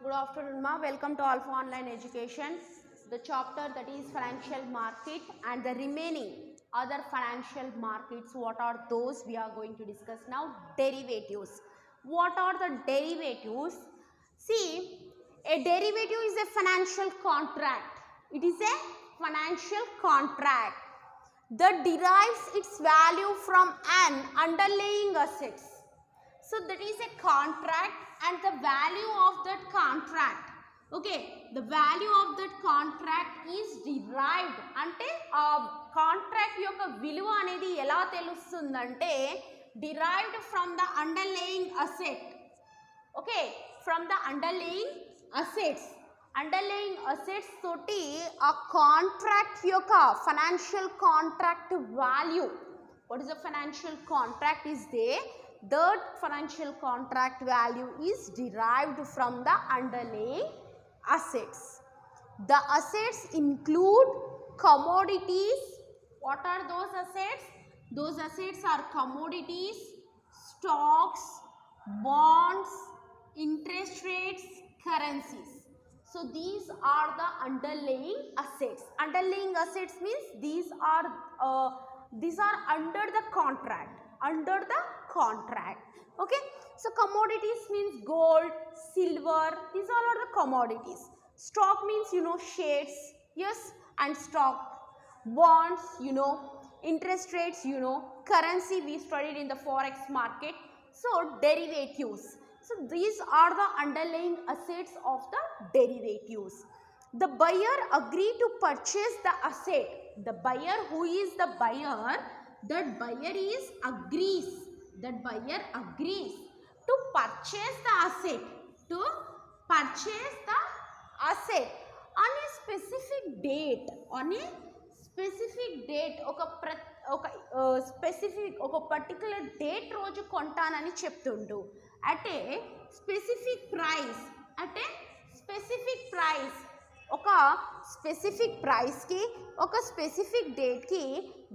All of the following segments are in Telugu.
Good afternoon, ma. Welcome to Alpha Online Education. The chapter that is financial market and the remaining other financial markets. What are those? We are going to discuss now. Derivatives. What are the derivatives? See, a derivative is a financial contract. It is a financial contract that derives its value from an underlying assets. So that is a contract and the value of that contract. Okay, the value of that contract is derived. అంటే ఆ కాంట్రాక్ట్ యొక్క విలువ అనేది ఎలా తెలుస్తుందంటే derived from the underlying asset. Okay, from the underlying assets. Underlying assets తోటి ఆ కాంట్రాక్ట్ యొక్క financial contract value. What is a financial contract is there? That financial contract value is derived from the underlying assets. The assets include commodities. What are those assets? Those assets are commodities, stocks, bonds, interest rates, currencies. So these are the underlying assets. Underlying assets means these are under the contract. Under the contract. Okay, so commodities means gold, silver, these all are the commodities. Stock means shares, yes, and stock. Bonds, interest rates, currency we studied in the forex market. So derivatives, so these are the underlying assets of the derivatives. The buyer agree to purchase the asset. The buyer, who is the buyer? That buyer agrees to purchase the asset, on a specific date, ఒక పర్టికులర్ డేట్ రోజు కొంటానని చెప్తుండు. at a specific price ఒక స్పెసిఫిక్ ప్రైస్కి ఒక స్పెసిఫిక్ డేట్కి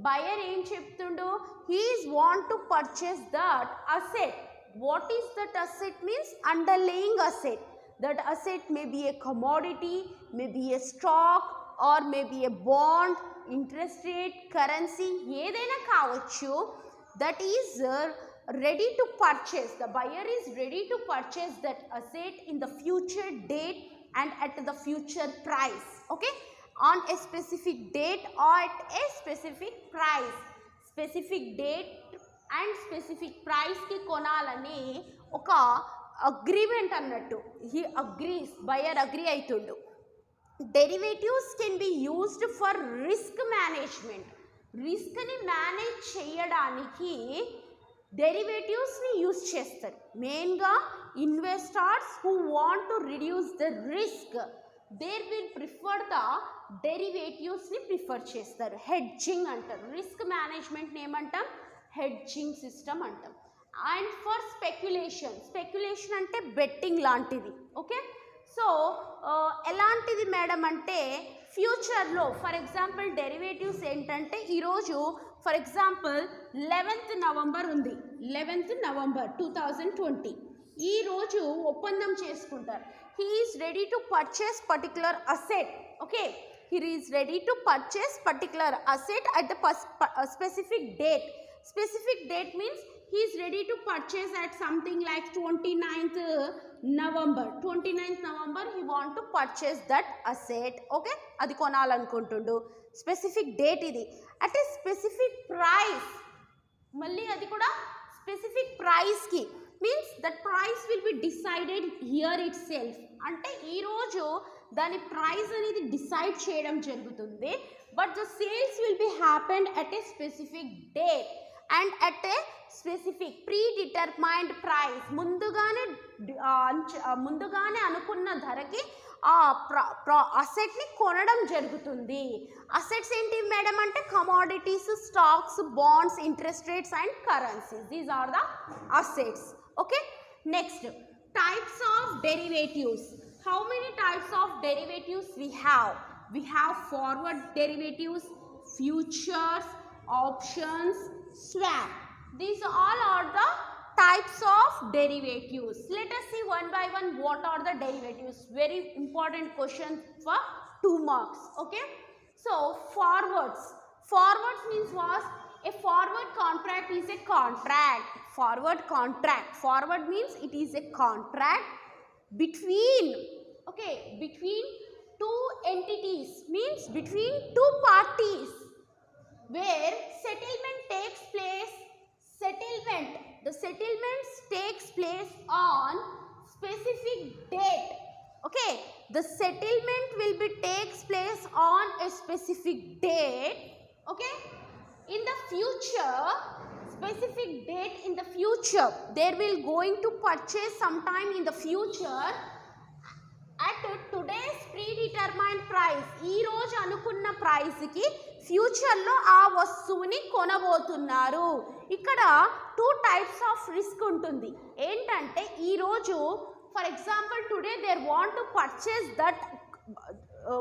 బయర్ ఏం చెప్తుండు? He is want to purchase that asset. What is that asset means underlying asset. That asset may be a commodity, may be a stock or may be a bond, interest rate, currency, ఏదైనా కావచ్చు. That is ready to purchase. The buyer is ready to purchase that asset in the future date and at the future price. Okay, on a specific date or at a specific price. Specific date and specific price ki konalani oka agreement annattu. He agrees, buyer agree aitundu. Derivatives can be used for risk management. Risk ni manage cheyadaniki derivatives ni use చేస్తారు. మెయిన్గా investors who want to reduce the risk, they will prefer the derivatives ని ప్రిఫర్ చేస్తారు. హెడ్జింగ్ అంటారు. రిస్క్ మేనేజ్మెంట్ ఏమంటాం? హెడ్జింగ్ సిస్టమ్ అంటాం. అండ్ ఫర్ స్పెక్యులేషన్ అంటే బెట్టింగ్ లాంటిది. ఓకే, సో ఎలాంటిది మేడం అంటే ఫ్యూచర్లో ఫర్ ఎగ్జాంపుల్ డెరివేటివ్స్ ఏంటంటే ఈరోజు ఫర్ ఎగ్జాంపుల్ 11th నవంబర్ ఉంది. 11th నవంబర్ 2020 ఈరోజు ఒప్పందం చేసుకుంటారు. He is ready to purchase particular asset. Okay, he is ready to purchase particular asset at the specific date. Specific date means he is ready to purchase at something like 29th November. 29th November he want to purchase that asset. Okay, adi konalanuntundu. Specific date idi at a specific price. Malli adi kuda specific price ki means that price will be decided here itself. అంటే ఈ రోజు దాని ప్రైస్ అనేది డిసైడ్ చేయడం జరుగుతుంది. But the sales will be happened at a specific date and at a specific predetermined price. ముందుగానే అనుకున్న ధరకి ఆ అసెట్ని కొనడం జరుగుతుంది. అసెట్స్ ఏంటి మేడం అంటే commodities, stocks, bonds, interest rates and currencies. These are the assets. Okay, next types of derivatives. How many types of derivatives we have? We have forward derivatives, futures, options, swap. These all are the types of derivatives. Let us see one by one what are the derivatives. Very important question for 2 marks. Okay. So forwards. Forwards means what? A forward contract is a contract. Forward contract. Forward means it is a contract between, okay, between two entities, means between two parties, where settlement takes place. The settlement takes place on specific date. Okay, the settlement will be takes place on a specific date. Okay, in the future, specific date in the future, they will going to purchase sometime in the future at today's predetermined price. ఈ రోజు అనుకున్న ప్రైస్ కి ఫ్యూచర్ లో ఆ వస్తువుని కొనబోతున్నారు. ఇక్కడ 2 టైప్స్ ఆఫ్ రిస్క్ ఉంటుంది. ఏంటంటే ఈ రోజు for example today they want to purchase that,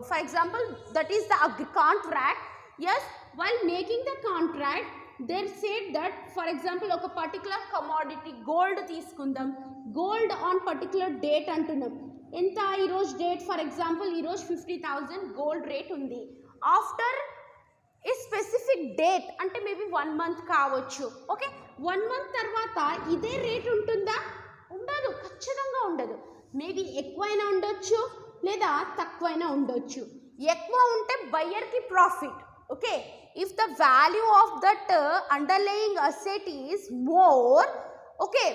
for example that is the contract. Yes, while making the contract they said that, for example ఒక పర్టికులర్ కమోడిటీ గోల్డ్ తీసుకుందాం. గోల్డ్ ఆన్ పర్టికులర్ డేట్ అంటున్నాం. ఎంత ఈరోజు డేట్? ఫర్ ఎగ్జాంపుల్ ఈరోజు 50,000 గోల్డ్ రేట్ ఉంది. ఆఫ్టర్ ఏ స్పెసిఫిక్ డేట్ అంటే మేబీ 1 మంత్ కావచ్చు. ఓకే, 1 మంత్ తర్వాత ఇదే రేట్ ఉంటుందా? ఉండదు, ఖచ్చితంగా ఉండదు. మేబీ ఎక్కువైనా ఉండొచ్చు లేదా తక్కువైనా ఉండొచ్చు. ఎక్కువ ఉంటే బయ్యర్కి profit. Okay, if the value of that underlying asset is more, okay,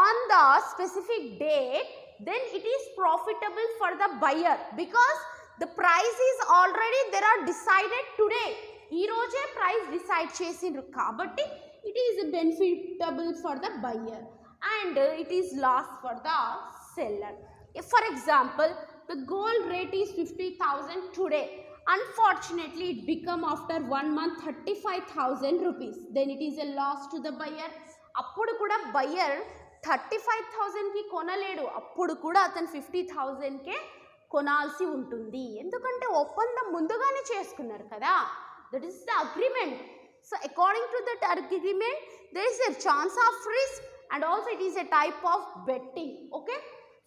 on the specific date, then it is profitable for the buyer because the price is already there are decided today. ee roje price decide chesinడ్రు కాబట్టి it is benefitable for the buyer and it is loss for the seller. If for example the gold rate is 50,000 today, unfortunately it become after 1 month 35,000 rupees, then it is a loss to the buyer. అప్పుడు కూడా buyer 35,000కి కొనలేడు, అప్పుడు కూడా అతను 50,000కే కొనాల్సి ఉంటుంది. ఎందుకంటే ఒప్పందం ముందుగానే చేసుకున్నారు కదా. That is the agreement. So according to that agreement there is a chance of risk and also it is a type of betting. Okay,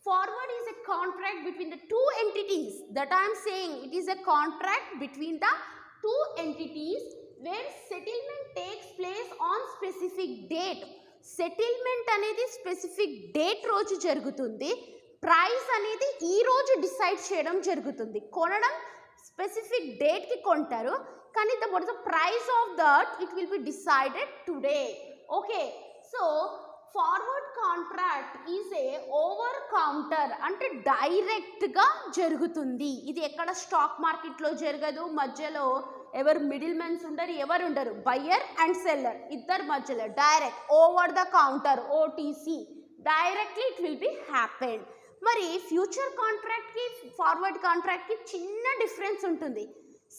forward is a contract between the two entities. That I am saying, it is a contract between the two entities where settlement takes place on specific date. Settlement అనేది స్పెసిఫిక్ డేట్ రోజు జరుగుతుంది. ప్రైస్ అనేది ఈ రోజు డిసైడ్ చేయడం జరుగుతుంది. కొనడం స్పెసిఫిక్ డేట్కి కొంటారు, కానీ what is the price of that it will be decided today. Okay, so forward contract is a over counter, అంటే డైరెక్ట్గా జరుగుతుంది. ఇది ఎక్కడ స్టాక్ మార్కెట్లో జరగదు, మధ్యలో ఎవరు మిడిల్ మెన్స్ ఉండరు, ఎవరు ఉండరు, బయ్యర్ అండ్ సెల్లర్ ఇద్దరు మధ్యలో direct over the counter, OTC, directly it will be happened. మరి ఫ్యూచర్ కాంట్రాక్ట్కి ఫార్వర్డ్ కాంట్రాక్ట్కి చిన్న డిఫరెన్స్ ఉంటుంది.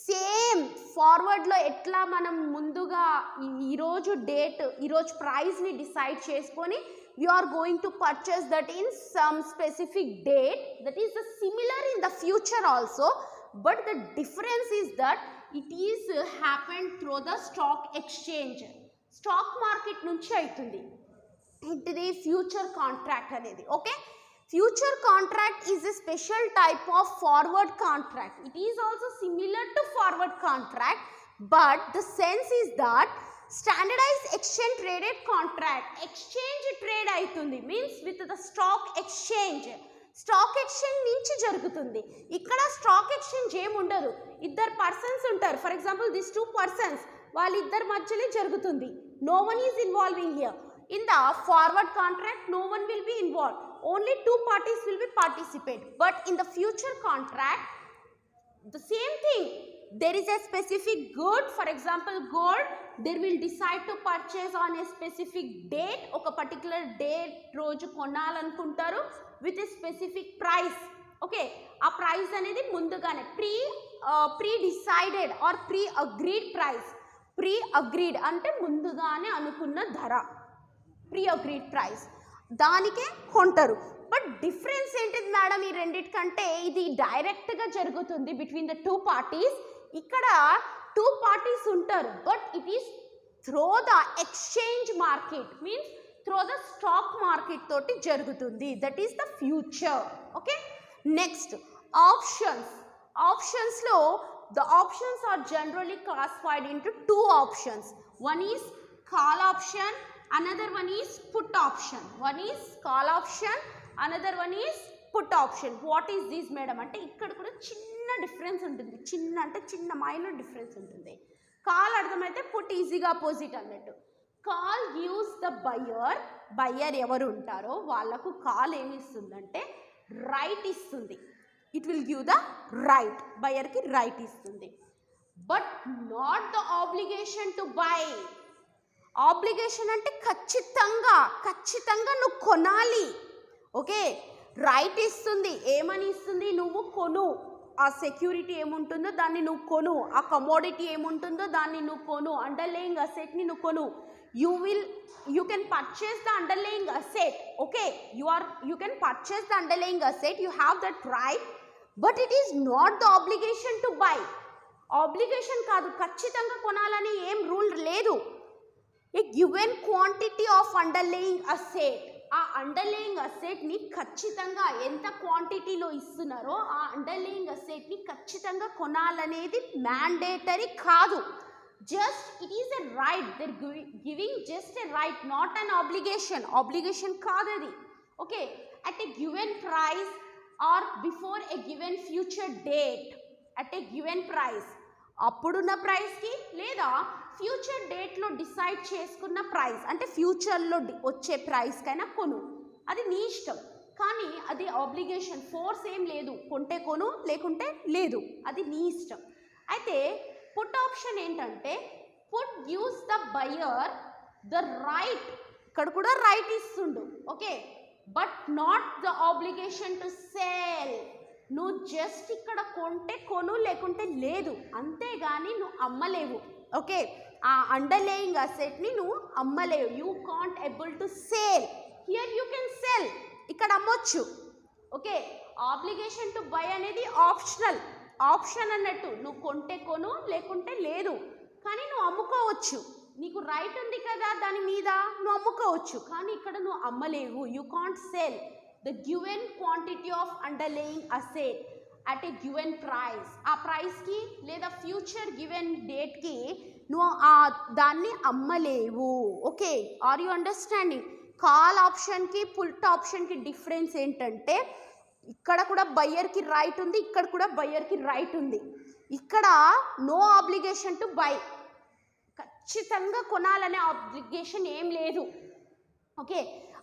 సేమ్ ఫార్వర్డ్లో ఎట్లా మనం ముందుగా ఈరోజు డేట్, ఈరోజు ప్రైస్ని డిసైడ్ చేసుకొని you are going to purchase that in some specific date, that is the similar in the future also, but the difference is that it is happened through the stock exchange. Stock market నుంచి అవుతుంది ఇది ఫ్యూచర్ కాంట్రాక్ట్ అనేది. Okay, future contract is a special type of forward contract. It is also similar to forward contract, but the sense is that standardise exchange traded contract. Exchange trade అవుతుంది, means with the stock exchange. Stock exchange నుంచి జరుగుతుంది. ఇక్కడ స్టాక్ ఎక్స్చేంజ్ ఏముండదు, ఇద్దరు పర్సన్స్ ఉంటారు. ఫర్ ఎగ్జాంపుల్ దిస్ 2 పర్సన్స్, వాళ్ళిద్దరి మధ్యలో జరుగుతుంది. No one is involving here. In the forward contract no one will be involve, only 2 parties will be participate. But in the future contract the same thing, there is a specific good, for example gold, they will decide to purchase on a specific date, oka particular date roju konalanuntaru with a specific price. Okay, ఆ ప్రైస్ అనేది ముందుగానే pre decided or pre agreed price. Pre agreed అంటే ముందుగానే అనుకున్న ధర, ప్రీ అగ్రీడ్ ప్రైస్, దానికే కొంటారు. బట్ డిఫరెన్స్ ఏంటిది మేడం ఈ రెండిటికంటే? ఇది డైరెక్ట్గా జరుగుతుంది బిట్వీన్ ద 2 parties. ఇక్కడ 2 parties ఉంటారు, but it is through the exchange market, means through the stock market తోటి జరుగుతుంది. That is the future. Okay, next options. ఆప్షన్స్లో the options are generally classified into two options. One is call option, another one is put option. One is call option, another one is put option. What is this madam అంటే ఇక్కడ కూడా చిన్న డిఫరెన్స్ ఉంటుంది. చిన్న అంటే చిన్న మైనర్ డిఫరెన్స్ ఉంటుంది. కాల్ అర్థమైతే పుట్ ఈజీగా అపోజిట్ అన్నట్టు. కాల్ గివ్స్ ద బయ్యర్ ఎవరు ఉంటారో వాళ్ళకు కాల్ ఏమి ఇస్తుందంటే రైట్ ఇస్తుంది. It will give the right, బయర్కి రైట్ ఇస్తుంది. But not the obligation to buy. Obligation అంటే ఖచ్చితంగా నువ్వు కొనాలి. ఓకే, రైట్ ఇస్తుంది. ఏమని ఇస్తుంది? నువ్వు కొను. ఆ సెక్యూరిటీ ఏముంటుందో దాన్ని నువ్వు కొను. ఆ కమోడిటీ ఏముంటుందో దాన్ని నువ్వు కొను. అండర్లయింగ్ అసెట్ని నువ్వు కొను. You can purchase the underlying asset. Okay, you can purchase the underlying asset. You have that right, but it is not the obligation to buy. Obligation కాదు, ఖచ్చితంగా కొనాలని ఏం రూల్ లేదు. A given quantity of underlying asset. ఆ అండర్లయింగ్ అసెట్ని ఖచ్చితంగా ఎంత క్వాంటిటీలో ఇస్తున్నారో ఆ అండర్లయింగ్ అసెట్ని ఖచ్చితంగా కొనాలనేది మ్యాండేటరీ కాదు. Just it is a right. They're giving just a right, not an obligation. Obligation kaadadi. Okay, at a given price or before a given future date. At a given price. అప్పుడున్న ప్రైస్కి లేదా ఫ్యూచర్ డేట్లో డిసైడ్ చేసుకున్న ప్రైస్ అంటే ఫ్యూచర్లో వచ్చే ప్రైస్కైనా కొను. అది నీ ఇష్టం, కానీ అది ఆబ్లిగేషన్, ఫోర్స్ ఏం లేదు. కొంటే కొను, లేకుంటే లేదు, అది నీ ఇష్టం. అయితే పుట్ ఆప్షన్ ఏంటంటే put gives the buyer the right. ఇక్కడ కూడా రైట్ ఇస్తుండు. Okay, but not the obligation to sale. నువ్వు జస్ట్ ఇక్కడ కొంటే కొను, లేకుంటే లేదు, అంతేగాని నువ్వు అమ్మలేవు. ఓకే, ఆ అండర్లేయింగ్ అసెట్ని నువ్వు అమ్మలేవు. You can't able to sale. Here you can sell. ఇక్కడ అమ్మొచ్చు. ఓకే, ఆబ్లిగేషన్ టు బై అనేది ఆప్షన్ అన్నట్టు. నువ్వు కొంటే కొను, లేకుంటే లేదు, కానీ నువ్వు అమ్ముకోవచ్చు. నీకు రైట్ ఉంది కదా దాని మీద, నువ్వు అమ్ముకోవచ్చు. కానీ ఇక్కడ నువ్వు అమ్మలేవు. You can't sell the given quantity of underlying asset at a given price. ఆ ప్రైస్కి లేదా ఫ్యూచర్ గివెన్ డేట్కి నువ్వు దాన్ని అమ్మలేవు. Okay, are you understanding? Call ఆప్షన్కి పుట్ ఆప్షన్కి డిఫరెన్స్ ఏంటంటే ఇక్కడ కూడా బయ్యర్కి రైట్ ఉంది, ఇక్కడ కూడా బయ్యర్కి రైట్ ఉంది. ఇక్కడ నో ఆబ్లిగేషన్ టు బై. ఖచ్చితంగా కొనాలనే ఆబ్లిగేషన్ ఏం లేదు. ఓకే,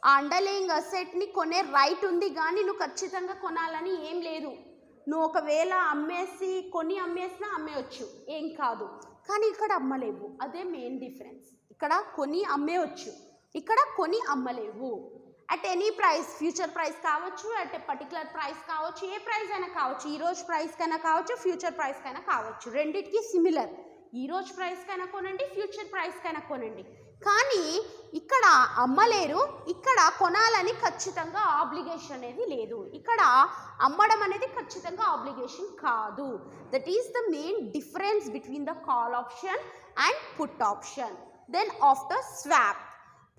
ఆ అండర్లయింగ్ అసెట్ని కొనే రైట్ ఉంది, కానీ నువ్వు ఖచ్చితంగా కొనాలని ఏం లేదు. నువ్వు ఒకవేళ అమ్మేసినా అమ్మేయచ్చు, ఏం కాదు. కానీ ఇక్కడ అమ్మలేవు. అదే మెయిన్ డిఫరెన్స్. ఇక్కడ కొని అమ్మేయచ్చు, ఇక్కడ కొని అమ్మలేవు. At any price, future price కావచ్చు, అట్ ఏ పర్టికులర్ ప్రైస్ కావచ్చు, ఏ ప్రైస్ అయినా కావచ్చు. ఈరోజు ప్రైస్కైనా కావచ్చు, ఫ్యూచర్ ప్రైస్కైనా కావచ్చు. రెండింటికి సిమిలర్. ఈరోజు ప్రైస్కైనా కొనండి, ఫ్యూచర్ ప్రైస్కైనా కొనండి. కానీ ఇక్కడ అమ్మలేరు, ఇక్కడ కొనాలని ఖచ్చితంగా ఆబ్లిగేషన్ అనేది లేదు. ఇక్కడ అమ్మడం అనేది ఖచ్చితంగా ఆబ్లిగేషన్ కాదు. That is the main difference between the call option and put option. Then after swap,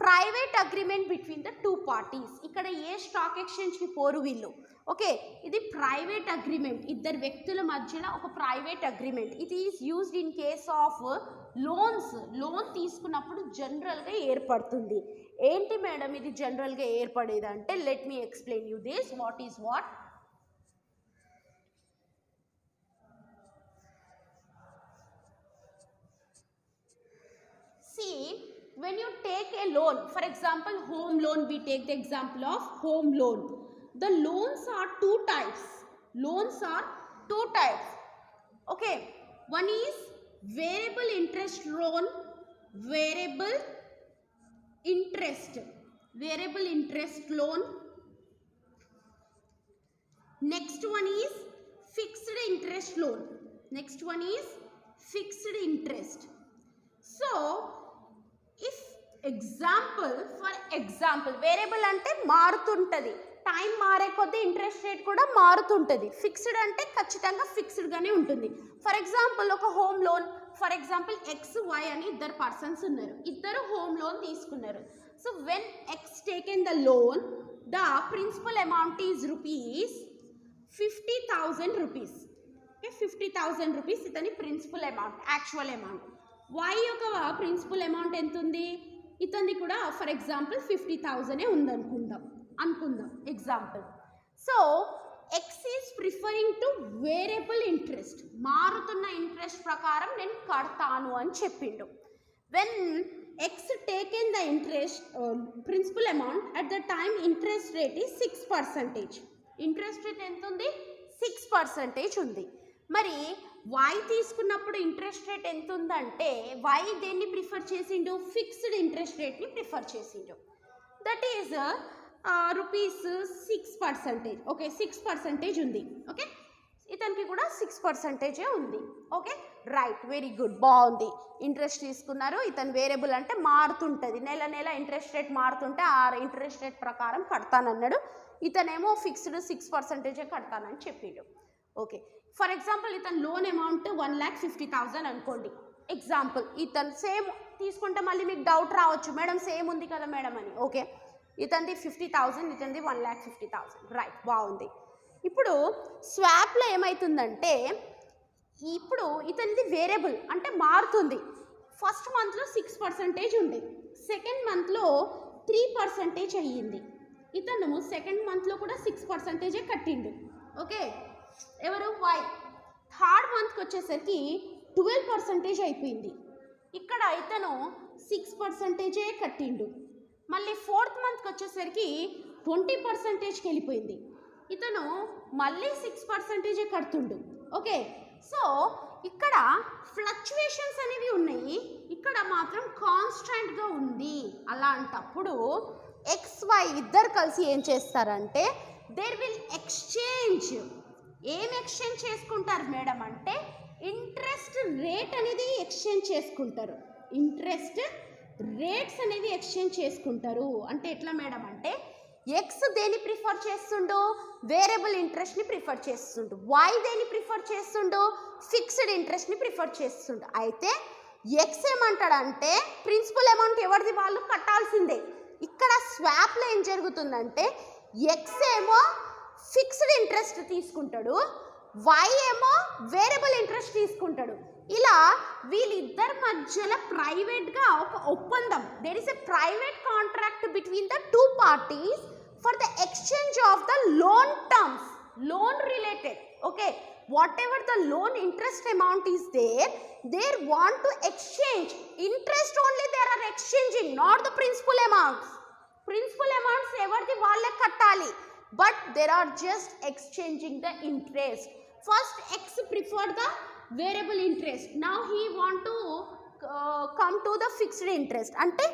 private agreement between the two parties. ఇక్కడ ఏ స్టాక్ ఎక్స్చేంజ్కి పోరు వీళ్ళు. ఓకే, ఇది ప్రైవేట్ అగ్రిమెంట్, ఇద్దరు వ్యక్తుల మధ్యలో ఒక private agreement. It is used in case of loan తీసుకున్నప్పుడు జనరల్గా ఏర్పడుతుంది. ఏంటి మేడం ఇది జనరల్గా ఏర్పడేది అంటే, let me explain you this. What is what? See, when you take a loan, for example home loan, we take the example of home loan. The loans are two types. Okay, one is variable interest loan, variable interest loan. Next one is fixed interest loan. So if for example variable అంటే మారుతుంటుంది, టైం మారే కొద్దీ ఇంట్రెస్ట్ రేట్ కూడా మారుతుంటుంది. ఫిక్స్డ్ అంటే ఖచ్చితంగా ఫిక్స్డ్గానే ఉంటుంది. ఫర్ ఎగ్జాంపుల్ ఒక home loan, for example XY అని ఇద్దరు పర్సన్స్ ఉన్నారు, ఇద్దరు హోమ్ లోన్ తీసుకున్నారు. So when X taken the loan, the principal amount is rupees 50,000 rupees. Okay, 50,000 rupees itani principal amount, actual amount. Y యొక్క principal amount ఎంత ఉంది? ఇతని కూడా ఫర్ ఎగ్జాంపుల్ 50,000 ఉంది అనుకుందాం example. So X is preferring to variable interest, మారుతున్న ఇంట్రెస్ట్ ప్రకారం నేను కడతాను అని చెప్పిండు. When X taken the interest principal amount at the time interest rate is 6%. Interest rate ఎంత ఉంది? 6% ఉంది. మరి వై తీసుకున్నప్పుడు ఇంట్రెస్ట్ రేట్ ఎంత ఉందంటే వై దేన్ని ప్రిఫర్ చేసిండు? ఫిక్స్డ్ ఇంట్రెస్ట్ రేట్ని ప్రిఫర్ చేసిండు. That is rupees 6%. ఓకే, 6% ఉంది. ఓకే, ఇతనికి కూడా 6% ఉంది. ఓకే, రైట్, వెరీ గుడ్, బాగుంది. ఇంట్రెస్ట్ తీసుకున్నారు, ఇతను వేరియబుల్ అంటే మారుతుంటుంది, నెల నెల ఇంట్రెస్ట్ రేట్ మారుతుంటే ఆ ఇంట్రెస్ట్ రేట్ ప్రకారం కడతానన్నాడు. ఇతనేమో ఫిక్స్డ్ 6% కడతానని చెప్పిండు. ఓకే, ఫర్ ఎగ్జాంపుల్ ఇతను లోన్ అమౌంట్ 1,50,000 అనుకోండి ఎగ్జాంపుల్. ఇతను సేమ్ తీసుకుంటే మళ్ళీ మీకు డౌట్ రావచ్చు, మేడం సేమ్ ఉంది కదా మేడం అని. ఓకే, ఇతనిది 50,000, ఇతనిది 1,50,000. రైట్, బాగుంది. ఇప్పుడు స్వాప్లో ఏమవుతుందంటే ఇప్పుడు ఇతనిది వేరియబుల్ అంటే మారుతుంది. ఫస్ట్ మంత్లో 6% ఉంది, సెకండ్ మంత్లో 3% అయ్యింది. ఇతను సెకండ్ మంత్లో కూడా 6% కట్టిండు. ఓకే, ఎవరు? వై. థర్డ్ మంత్కి వచ్చేసరికి 12% అయిపోయింది. ఇక్కడ ఇతను 6% కట్టిండు. మళ్ళీ ఫోర్త్ మంత్కి వచ్చేసరికి 20%కి వెళ్ళిపోయింది. ఇతను మళ్ళీ 6% కడుతుండు. ఓకే, సో ఇక్కడ ఫ్లక్చువేషన్స్ అనేవి ఉన్నాయి, ఇక్కడ మాత్రం కాన్స్టెంట్గా ఉంది. అలాంటప్పుడు XY ఇద్దరు కలిసి ఏం చేస్తారంటే దేర్ విల్ ఎక్స్చేంజ్. ఏం ఎక్స్చేంజ్ చేసుకుంటారు మేడం అంటే ఇంట్రెస్ట్ రేట్ అనేది ఎక్స్చేంజ్ చేసుకుంటారు. ఇంట్రెస్ట్ రేట్స్ అనేవి ఎక్స్చేంజ్ చేసుకుంటారు. అంటే ఎట్లా మేడం అంటే ఎక్స్ దేని ప్రిఫర్ చేస్తుండో వేరియబుల్ ఇంట్రెస్ట్ని ప్రిఫర్ చేస్తుండు, వై దేని ప్రిఫర్ చేస్తుండో ఫిక్స్డ్ ఇంట్రెస్ట్ని ప్రిఫర్ చేస్తుండు. అయితే ఎక్స్ ఏమంటాడంటే ప్రిన్సిపల్ అమౌంట్ ఎవరిది వాళ్ళు కట్టాల్సిందే. ఇక్కడ స్వాప్లో ఏం జరుగుతుందంటే ఎక్స్ ఏమో ఫిక్స్డ్ ఇంట్రెస్ట్ తీసుకుంటాడు, వై ఏమో వేరియబుల్ ఇంట్రెస్ట్ తీసుకుంటాడు. ఇలా వీళ్ళిద్దరి మధ్యలో ప్రైవేట్గా ఒక ఒప్పందం, there is a private contract between the two parties for the exchange of the loan terms, loan related. Okay, whatever the loan interest amount is there, they want to exchange interest only. They are exchanging, not the principal amounts. Principal amounts everdi valle kattali, but they are just exchanging the interest. First X preferred the variable interest, now he want to come to the fixed interest. అంటే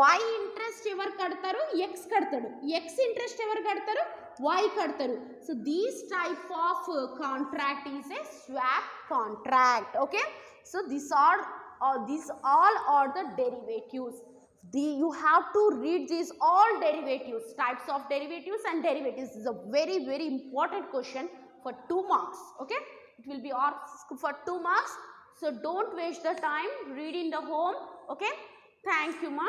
y interest ఎవరు కడతారు? X కడతాడు. X interest ఎవరు కడతారు? Y కడతారు. So these type of contract is a swap contract. Okay, so these all are the derivatives. You have to read these all derivatives, types of derivatives and derivatives. This is a very very important question for 2 marks. Okay, it will be asked for 2 marks. So don't waste the time, read in the home. Okay, thank you ma.